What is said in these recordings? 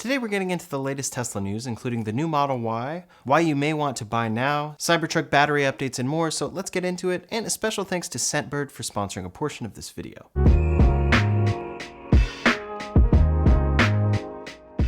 Today we're getting into the latest Tesla news, including the new Model Y, why you may want to buy now, Cybertruck battery updates, and more, so let's get into it, and a special thanks to Scentbird for sponsoring a portion of this video.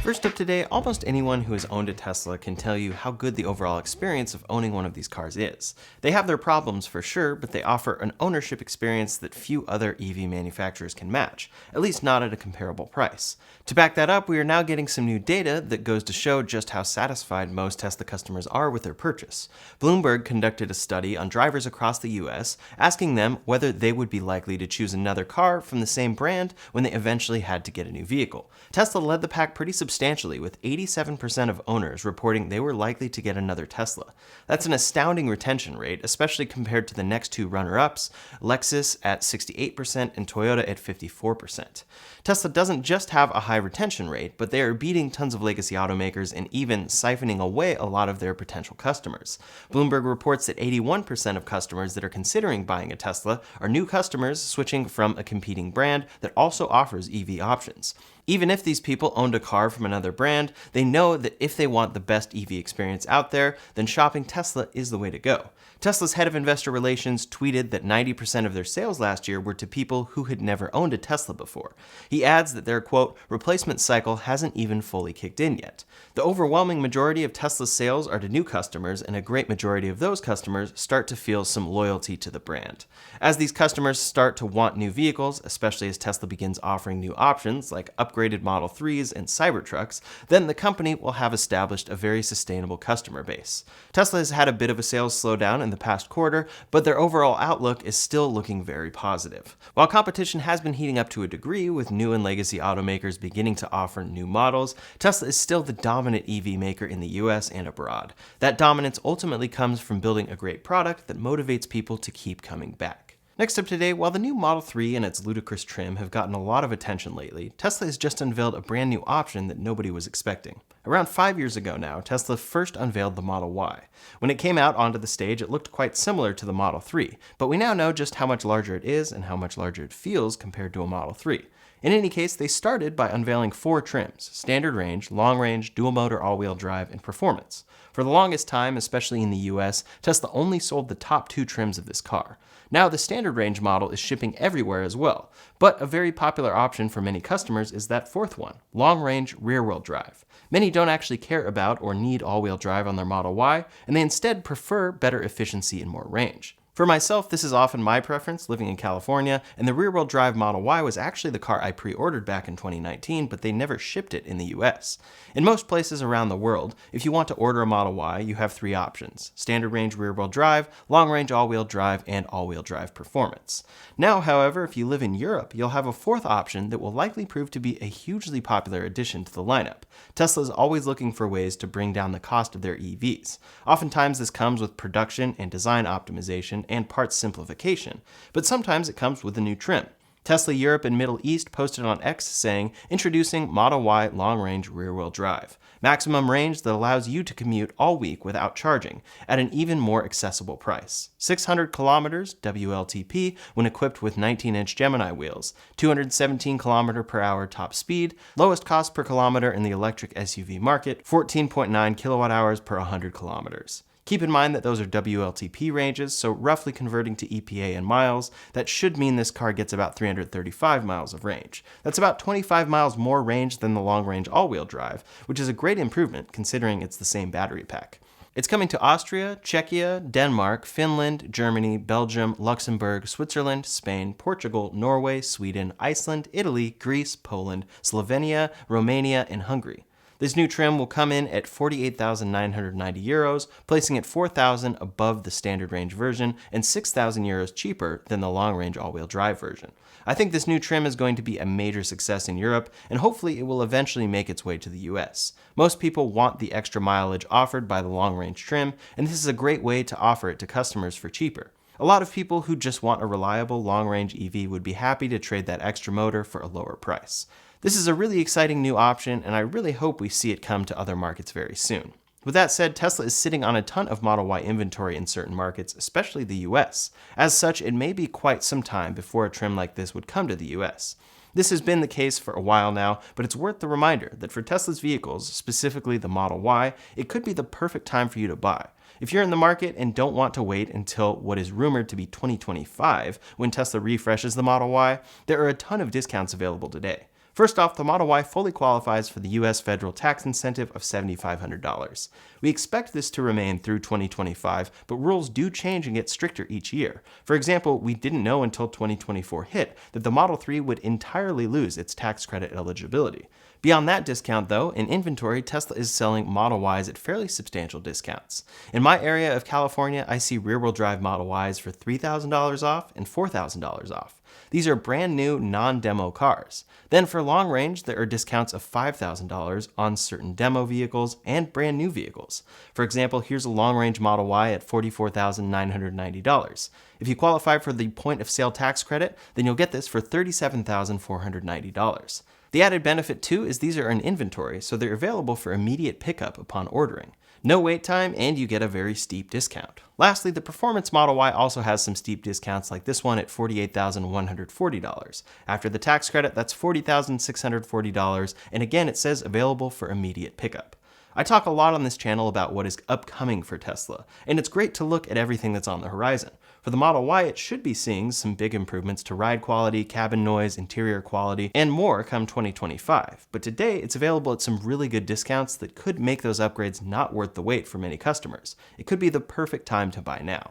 First up today, almost anyone who has owned a Tesla can tell you how good the overall experience of owning one of these cars is. They have their problems for sure, but they offer an ownership experience that few other EV manufacturers can match, at least not at a comparable price. To back that up, we are now getting some new data that goes to show just how satisfied most Tesla customers are with their purchase. Bloomberg conducted a study on drivers across the US, asking them whether they would be likely to choose another car from the same brand when they eventually had to get a new vehicle. Tesla led the pack pretty substantially, with 87% of owners reporting they were likely to get another Tesla. That's an astounding retention rate, especially compared to the next two runner-ups, Lexus at 68% and Toyota at 54%. Tesla doesn't just have a high retention rate, but they are beating tons of legacy automakers and even siphoning away a lot of their potential customers. Bloomberg reports that 81% of customers that are considering buying a Tesla are new customers switching from a competing brand that also offers EV options. Even if these people owned a car from another brand, they know that if they want the best EV experience out there, then shopping Tesla is the way to go. Tesla's head of investor relations tweeted that 90% of their sales last year were to people who had never owned a Tesla before. He adds that their, quote, replacement cycle hasn't even fully kicked in yet. The overwhelming majority of Tesla's sales are to new customers, and a great majority of those customers start to feel some loyalty to the brand. As these customers start to want new vehicles, especially as Tesla begins offering new options like upgraded Model 3s and Cybertrucks, then the company will have established a very sustainable customer base. Tesla has had a bit of a sales slowdown in the past quarter, but their overall outlook is still looking very positive. While competition has been heating up to a degree, with new and legacy automakers beginning to offer new models, Tesla is still the dominant EV maker in the US and abroad. That dominance ultimately comes from building a great product that motivates people to keep coming back. Next up today, while the new Model 3 and its ludicrous trim have gotten a lot of attention lately, Tesla has just unveiled a brand new option that nobody was expecting. Around 5 years ago now, Tesla first unveiled the Model Y. When it came out onto the stage, it looked quite similar to the Model 3, but we now know just how much larger it is and how much larger it feels compared to a Model 3. In any case, they started by unveiling 4 trims: standard range, long range, dual motor all-wheel drive, and performance. For the longest time, especially in the US, Tesla only sold the top 2 trims of this car. Now the standard range model is shipping everywhere as well, but a very popular option for many customers is that 4th one, long range rear-wheel drive. Many don't actually care about or need all-wheel drive on their Model Y, and they instead prefer better efficiency and more range. For myself, this is often my preference, living in California, and the rear-wheel drive Model Y was actually the car I pre-ordered back in 2019, but they never shipped it in the US. In most places around the world, if you want to order a Model Y, you have 3 options: standard range rear-wheel drive, long-range all-wheel drive, and all-wheel drive performance. Now, however, if you live in Europe, you'll have a 4th option that will likely prove to be a hugely popular addition to the lineup. Tesla is always looking for ways to bring down the cost of their EVs. Oftentimes this comes with production and design optimization and parts simplification, but sometimes it comes with a new trim. Tesla Europe and Middle East posted on X saying, introducing Model Y long-range rear-wheel drive. Maximum range that allows you to commute all week without charging, at an even more accessible price. 600 kilometers WLTP when equipped with 19-inch Gemini wheels, 217 km/h top speed, lowest cost per kilometer in the electric SUV market, 14.9 kilowatt-hours per 100 kilometers. Keep in mind that those are WLTP ranges, so roughly converting to EPA in miles, that should mean this car gets about 335 miles of range. That's about 25 miles more range than the long-range all-wheel drive, which is a great improvement considering it's the same battery pack. It's coming to Austria, Czechia, Denmark, Finland, Germany, Belgium, Luxembourg, Switzerland, Spain, Portugal, Norway, Sweden, Iceland, Italy, Greece, Poland, Slovenia, Romania, and Hungary. This new trim will come in at 48,990 euros, placing it 4,000 above the standard range version and 6,000 euros cheaper than the long-range all-wheel drive version. I think this new trim is going to be a major success in Europe, and hopefully it will eventually make its way to the US. Most people want the extra mileage offered by the long-range trim, and this is a great way to offer it to customers for cheaper. A lot of people who just want a reliable long-range EV would be happy to trade that extra motor for a lower price. This is a really exciting new option, and I really hope we see it come to other markets very soon. With that said, Tesla is sitting on a ton of Model Y inventory in certain markets, especially the US. As such, it may be quite some time before a trim like this would come to the US. This has been the case for a while now, but it's worth the reminder that for Tesla's vehicles, specifically the Model Y, it could be the perfect time for you to buy. If you're in the market and don't want to wait until what is rumored to be 2025 when Tesla refreshes the Model Y, there are a ton of discounts available today. First off, the Model Y fully qualifies for the US federal tax incentive of $7,500. We expect this to remain through 2025, but rules do change and get stricter each year. For example, we didn't know until 2024 hit that the Model 3 would entirely lose its tax credit eligibility. Beyond that discount, though, in inventory, Tesla is selling Model Ys at fairly substantial discounts. In my area of California, I see rear-wheel drive Model Ys for $3,000 off and $4,000 off. These are brand new, non-demo cars. Then for long range, there are discounts of $5,000 on certain demo vehicles and brand new vehicles. For example, here's a long-range Model Y at $44,990. If you qualify for the point-of-sale tax credit, then you'll get this for $37,490. The added benefit too is these are in inventory, so they're available for immediate pickup upon ordering. No wait time, and you get a very steep discount. Lastly, the Performance Model Y also has some steep discounts like this one at $48,140. After the tax credit, that's $40,640, and again, it says available for immediate pickup. I talk a lot on this channel about what is upcoming for Tesla, and it's great to look at everything that's on the horizon. For the Model Y, it should be seeing some big improvements to ride quality, cabin noise, interior quality, and more come 2025. But today, it's available at some really good discounts that could make those upgrades not worth the wait for many customers. It could be the perfect time to buy now.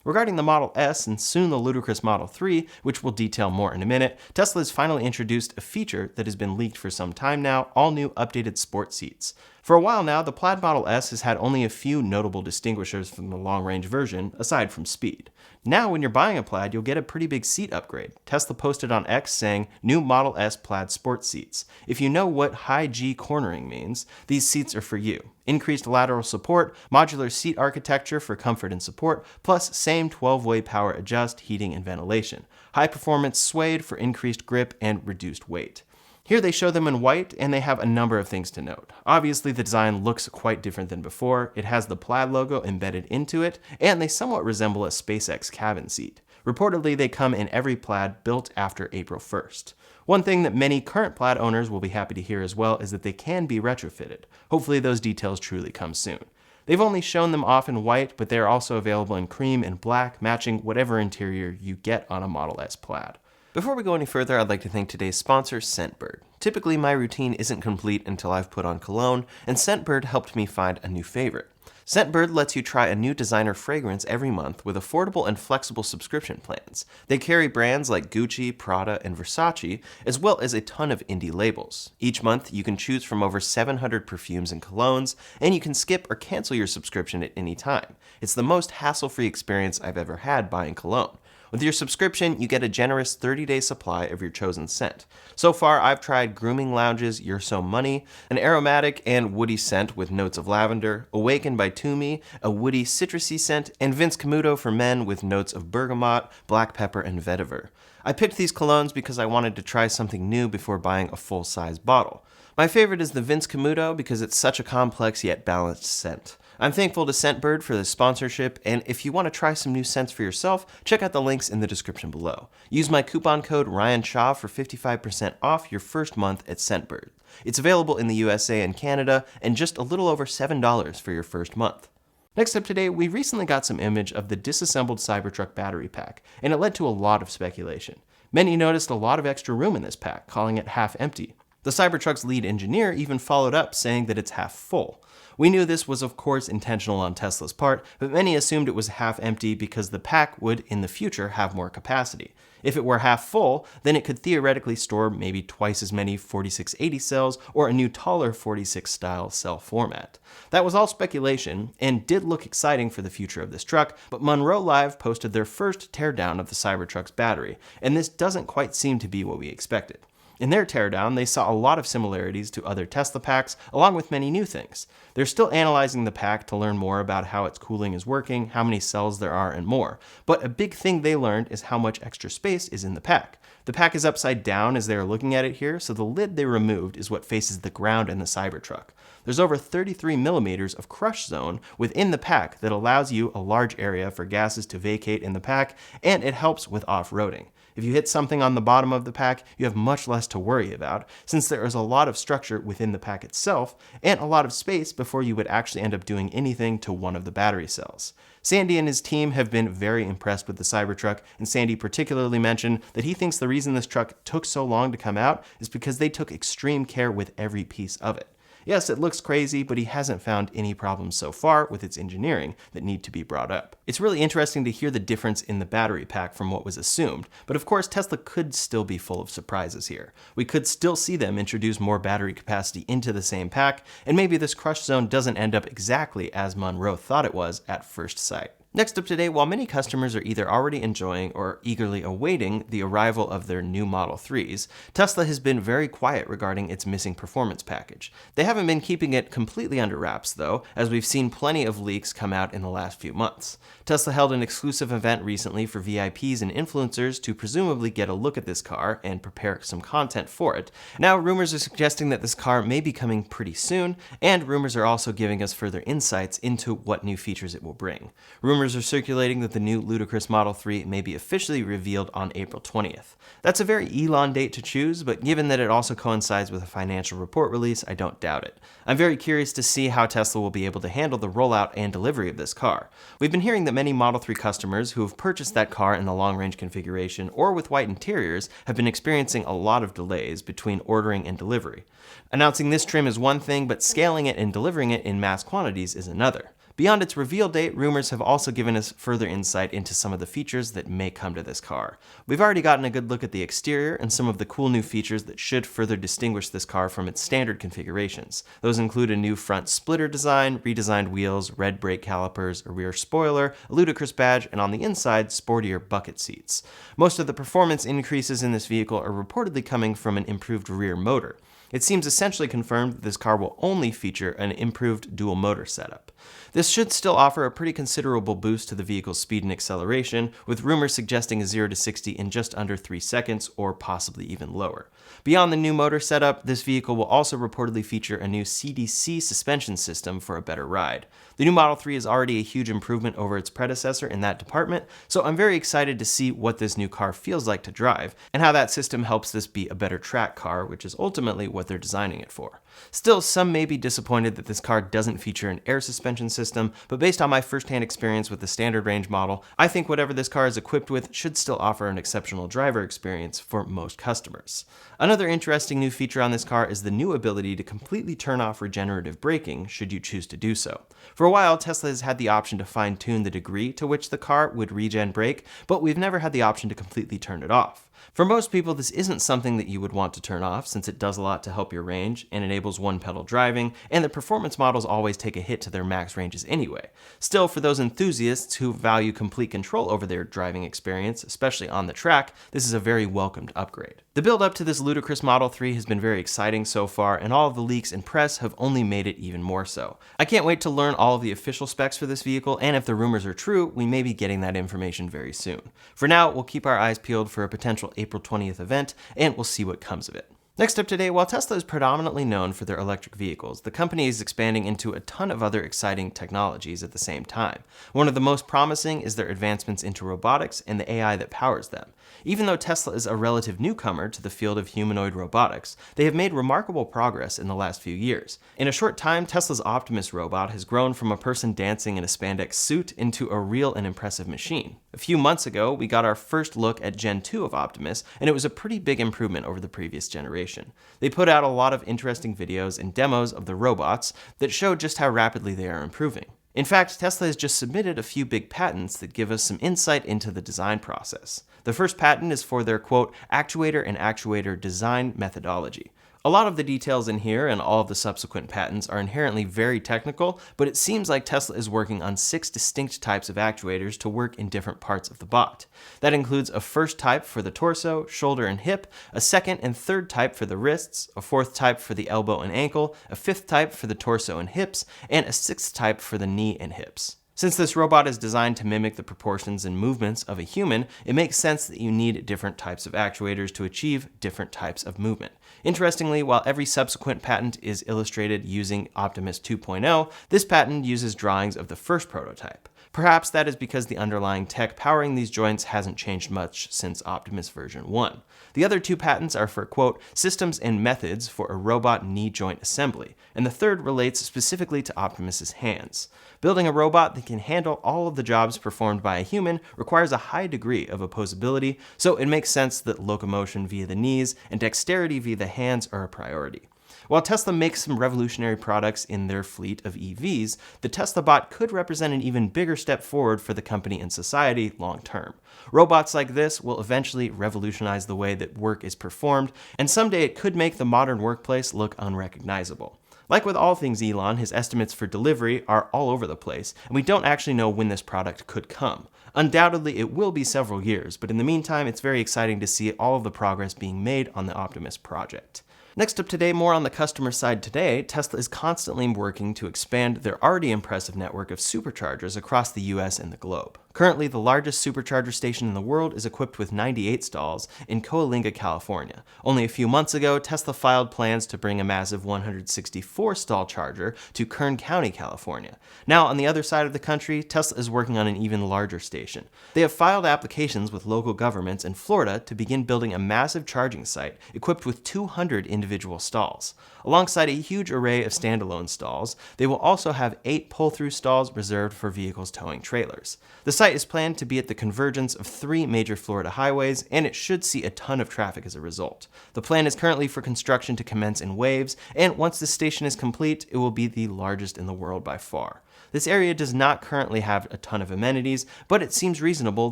Regarding the Model S and soon the ludicrous Model 3, which we'll detail more in a minute, Tesla has finally introduced a feature that has been leaked for some time now, all new updated sport seats. For a while now, the Plaid Model S has had only a few notable distinguishers from the long-range version, aside from speed. Now, when you're buying a Plaid, you'll get a pretty big seat upgrade. Tesla posted on X saying, "New Model S Plaid Sport Seats. If you know what high G cornering means, these seats are for you. Increased lateral support, modular seat architecture for comfort and support, plus same 12-way power adjust, heating, and ventilation. High performance suede for increased grip and reduced weight." Here they show them in white, and they have a number of things to note. Obviously, the design looks quite different than before. It has the Plaid logo embedded into it, and they somewhat resemble a SpaceX cabin seat. Reportedly, they come in every Plaid built after April 1st. One thing that many current Plaid owners will be happy to hear as well is that they can be retrofitted. Hopefully, those details truly come soon. They've only shown them off in white, but they are also available in cream and black, matching whatever interior you get on a Model S Plaid. Before we go any further, I'd like to thank today's sponsor, Scentbird. Typically, my routine isn't complete until I've put on cologne, and Scentbird helped me find a new favorite. Scentbird lets you try a new designer fragrance every month with affordable and flexible subscription plans. They carry brands like Gucci, Prada, and Versace, as well as a ton of indie labels. Each month, you can choose from over 700 perfumes and colognes, and you can skip or cancel your subscription at any time. It's the most hassle-free experience I've ever had buying cologne. With your subscription, you get a generous 30-day supply of your chosen scent. So far, I've tried Grooming Lounge's You're So Money, an aromatic and woody scent with notes of lavender, Awakened by Toomey, a woody citrusy scent, and Vince Camuto for men with notes of bergamot, black pepper, and vetiver. I picked these colognes because I wanted to try something new before buying a full-size bottle. My favorite is the Vince Camuto because it's such a complex yet balanced scent. I'm thankful to Scentbird for the sponsorship, and if you want to try some new scents for yourself, check out the links in the description below. Use my coupon code RyanShaw for 55% off your first month at Scentbird. It's available in the USA and Canada, and just a little over $7 for your first month. Next up today, we recently got some image of the disassembled Cybertruck battery pack, and it led to a lot of speculation. Many noticed a lot of extra room in this pack, calling it half empty. The Cybertruck's lead engineer even followed up saying that it's half full. We knew this was of course intentional on Tesla's part, but many assumed it was half empty because the pack would, in the future, have more capacity. If it were half full, then it could theoretically store maybe twice as many 4680 cells or a new taller 46 style cell format. That was all speculation and did look exciting for the future of this truck, but Monroe Live posted their first teardown of the Cybertruck's battery, and this doesn't quite seem to be what we expected. In their teardown, they saw a lot of similarities to other Tesla packs, along with many new things. They're still analyzing the pack to learn more about how its cooling is working, how many cells there are, and more. But a big thing they learned is how much extra space is in the pack. The pack is upside down as they are looking at it here, so the lid they removed is what faces the ground in the Cybertruck. There's over 33 millimeters of crush zone within the pack that allows you a large area for gases to vacate in the pack, and it helps with off-roading. If you hit something on the bottom of the pack, you have much less to worry about, since there is a lot of structure within the pack itself, and a lot of space before you would actually end up doing anything to one of the battery cells. Sandy and his team have been very impressed with the Cybertruck, and Sandy particularly mentioned that he thinks the reason this truck took so long to come out is because they took extreme care with every piece of it. Yes, it looks crazy, but he hasn't found any problems so far with its engineering that need to be brought up. It's really interesting to hear the difference in the battery pack from what was assumed, but of course Tesla could still be full of surprises here. We could still see them introduce more battery capacity into the same pack, and maybe this crush zone doesn't end up exactly as Monroe thought it was at first sight. Next up today, while many customers are either already enjoying or eagerly awaiting the arrival of their new Model 3s, Tesla has been very quiet regarding its missing performance package. They haven't been keeping it completely under wraps though, as we've seen plenty of leaks come out in the last few months. Tesla held an exclusive event recently for VIPs and influencers to presumably get a look at this car and prepare some content for it. Now rumors are suggesting that this car may be coming pretty soon, and rumors are also giving us further insights into what new features it will bring. Rumors are circulating that the new ludicrous Model 3 may be officially revealed on April 20th. That's a very Elon date to choose, but given that it also coincides with a financial report release, I don't doubt it. I'm very curious to see how Tesla will be able to handle the rollout and delivery of this car. We've been hearing that many Model 3 customers who have purchased that car in the long-range configuration or with white interiors have been experiencing a lot of delays between ordering and delivery. Announcing this trim is one thing, but scaling it and delivering it in mass quantities is another. Beyond its reveal date, rumors have also given us further insight into some of the features that may come to this car. We've already gotten a good look at the exterior and some of the cool new features that should further distinguish this car from its standard configurations. Those include a new front splitter design, redesigned wheels, red brake calipers, a rear spoiler, a ludicrous badge, and on the inside, sportier bucket seats. Most of the performance increases in this vehicle are reportedly coming from an improved rear motor. It seems essentially confirmed that this car will only feature an improved dual motor setup. This should still offer a pretty considerable boost to the vehicle's speed and acceleration, with rumors suggesting a 0 to 60 in just under 3 seconds, or possibly even lower. Beyond the new motor setup, this vehicle will also reportedly feature a new CDC suspension system for a better ride. The new Model 3 is already a huge improvement over its predecessor in that department, so I'm very excited to see what this new car feels like to drive, and how that system helps this be a better track car, which is ultimately what they're designing it for. Still, some may be disappointed that this car doesn't feature an air suspension system, but based on my first-hand experience with the standard range model, I think whatever this car is equipped with should still offer an exceptional driver experience for most customers. Another interesting new feature on this car is the new ability to completely turn off regenerative braking should you choose to do so. For a while, Tesla has had the option to fine-tune the degree to which the car would regen brake, but we've never had the option to completely turn it off. For most people, this isn't something that you would want to turn off, since it does a lot to help your range and enables one-pedal driving, and the performance models always take a hit to their max ranges anyway. Still, for those enthusiasts who value complete control over their driving experience, especially on the track, this is a very welcomed upgrade. The build-up to this ludicrous Model 3 has been very exciting so far, and all of the leaks and press have only made it even more so. I can't wait to learn all of the official specs for this vehicle, and if the rumors are true, we may be getting that information very soon. For now, we'll keep our eyes peeled for a potential April 20th event, and we'll see what comes of it. Next up today, while Tesla is predominantly known for their electric vehicles, the company is expanding into a ton of other exciting technologies at the same time. One of the most promising is their advancements into robotics and the AI that powers them. Even though Tesla is a relative newcomer to the field of humanoid robotics, they have made remarkable progress in the last few years. In a short time, Tesla's Optimus robot has grown from a person dancing in a spandex suit into a real and impressive machine. A few months ago, we got our first look at Gen 2 of Optimus, and it was a pretty big improvement over the previous generation. They put out a lot of interesting videos and demos of the robots that show just how rapidly they are improving. In fact, Tesla has just submitted a few big patents that give us some insight into the design process. The first patent is for their, quote, actuator and actuator design methodology. A lot of the details in here and all of the subsequent patents are inherently very technical, but it seems like Tesla is working on 6 distinct types of actuators to work in different parts of the bot. That includes a first type for the torso, shoulder, and hip, a second and third type for the wrists, a fourth type for the elbow and ankle, a fifth type for the torso and hips, and a sixth type for the knee and hips. Since this robot is designed to mimic the proportions and movements of a human, it makes sense that you need different types of actuators to achieve different types of movement. Interestingly, while every subsequent patent is illustrated using Optimus 2.0, this patent uses drawings of the first prototype. Perhaps that is because the underlying tech powering these joints hasn't changed much since Optimus version 1. The other 2 patents are for, quote, systems and methods for a robot knee joint assembly, and the third relates specifically to Optimus's hands. Building a robot that can handle all of the jobs performed by a human requires a high degree of opposability, so it makes sense that locomotion via the knees and dexterity via the hands are a priority. While Tesla makes some revolutionary products in their fleet of EVs, the Tesla Bot could represent an even bigger step forward for the company and society long term. Robots like this will eventually revolutionize the way that work is performed, and someday it could make the modern workplace look unrecognizable. Like with all things Elon, his estimates for delivery are all over the place, and we don't actually know when this product could come. Undoubtedly, it will be several years, but in the meantime, it's very exciting to see all of the progress being made on the Optimus project. Next up today, more on the customer side today, Tesla is constantly working to expand their already impressive network of superchargers across the US and the globe. Currently, the largest supercharger station in the world is equipped with 98 stalls in Coalinga, California. Only a few months ago, Tesla filed plans to bring a massive 164 stall charger to Kern County, California. Now, on the other side of the country, Tesla is working on an even larger station. They have filed applications with local governments in Florida to begin building a massive charging site equipped with 200 individual stalls. Alongside a huge array of standalone stalls, they will also have 8 pull-through stalls reserved for vehicles towing trailers. The site is planned to be at the convergence of 3 major Florida highways, and it should see a ton of traffic as a result. The plan is currently for construction to commence in waves, and once this station is complete, it will be the largest in the world by far. This area does not currently have a ton of amenities, but it seems reasonable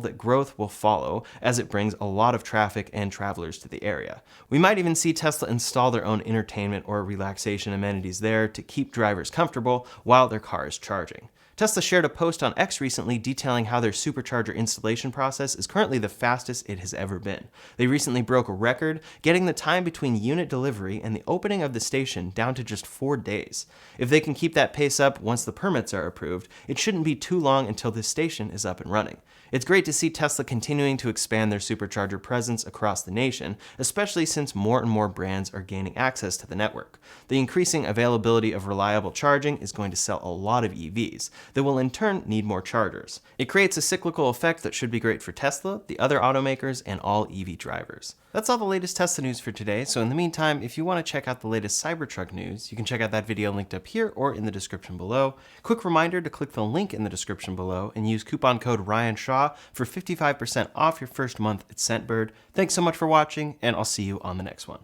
that growth will follow as it brings a lot of traffic and travelers to the area. We might even see Tesla install their own entertainment or relaxation amenities there to keep drivers comfortable while their car is charging. Tesla shared a post on X recently detailing how their supercharger installation process is currently the fastest it has ever been. They recently broke a record, getting the time between unit delivery and the opening of the station down to just 4 days. If they can keep that pace up once the permits are approved, it shouldn't be too long until this station is up and running. It's great to see Tesla continuing to expand their supercharger presence across the nation, especially since more and more brands are gaining access to the network. The increasing availability of reliable charging is going to sell a lot of EVs that will in turn need more chargers. It creates a cyclical effect that should be great for Tesla, the other automakers, and all EV drivers. That's all the latest Tesla news for today, so in the meantime, if you want to check out the latest Cybertruck news, you can check out that video linked up here or in the description below. Quick reminder to click the link in the description below and use coupon code RyanShaw for 55% off your first month at Scentbird. Thanks so much for watching, and I'll see you on the next one.